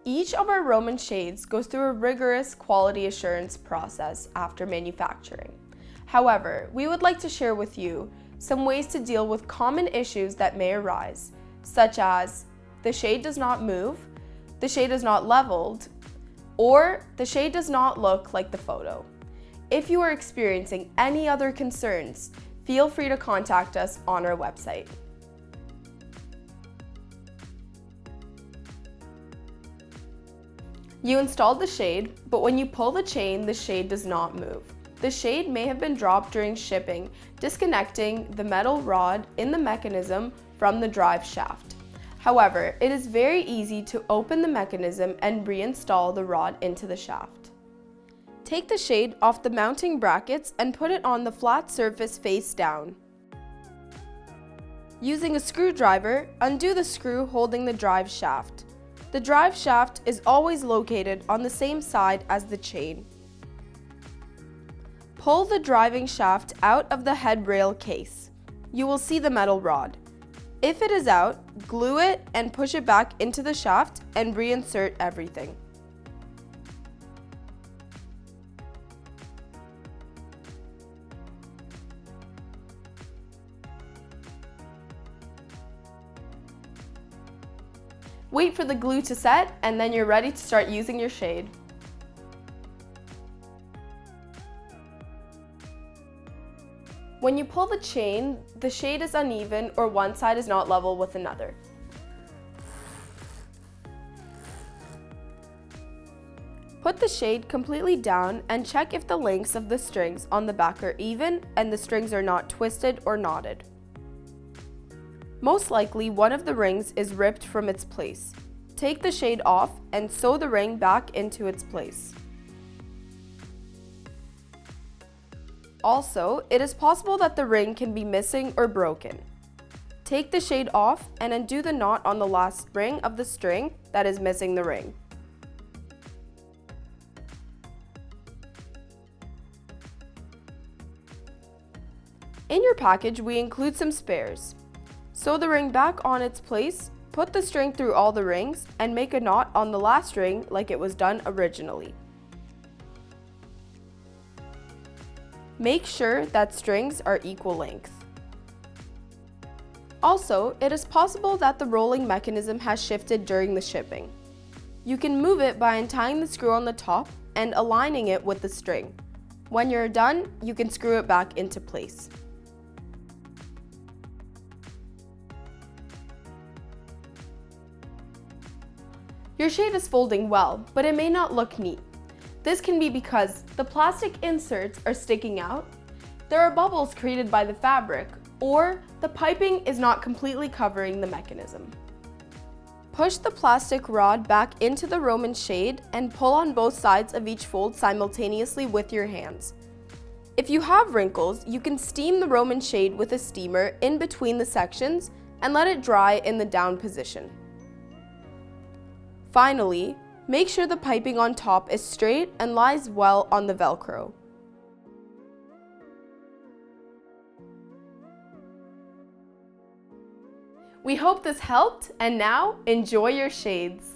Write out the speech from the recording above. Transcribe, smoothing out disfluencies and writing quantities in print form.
Each of our Roman shades goes through a rigorous quality assurance process after manufacturing. However, we would like to share with you some ways to deal with common issues that may arise, such as the shade does not move, the shade is not leveled, or the shade does not look like the photo. If you are experiencing any other concerns, feel free to contact us on our website. You installed the shade, but when you pull the chain, the shade does not move. The shade may have been dropped during shipping, disconnecting the metal rod in the mechanism from the drive shaft. However, it is very easy to open the mechanism and reinstall the rod into the shaft. Take the shade off the mounting brackets and put it on the flat surface face down. Using a screwdriver, undo the screw holding the drive shaft. The drive shaft is always located on the same side as the chain. Pull the driving shaft out of the head rail case. You will see the metal rod. If it is out, glue it and push it back into the shaft and reinsert everything. Wait for the glue to set and then you're ready to start using your shade. When you pull the chain, the shade is uneven or one side is not level with another. Put the shade completely down and check if the lengths of the strings on the back are even and the strings are not twisted or knotted. Most likely, one of the rings is ripped from its place. Take the shade off and sew the ring back into its place. Also, it is possible that the ring can be missing or broken. Take the shade off and undo the knot on the last ring of the string that is missing the ring. In your package, we include some spares. Sew the ring back on its place, put the string through all the rings, and make a knot on the last ring like it was done originally. Make sure that strings are equal length. Also, it is possible that the rolling mechanism has shifted during the shipping. You can move it by untying the screw on the top and aligning it with the string. When you're done, you can screw it back into place. Your shade is folding well, but it may not look neat. This can be because the plastic inserts are sticking out, there are bubbles created by the fabric, or the piping is not completely covering the mechanism. Push the plastic rod back into the Roman shade and pull on both sides of each fold simultaneously with your hands. If you have wrinkles, you can steam the Roman shade with a steamer in between the sections and let it dry in the down position. Finally, make sure the piping on top is straight and lies well on the Velcro. We hope this helped, and now enjoy your shades!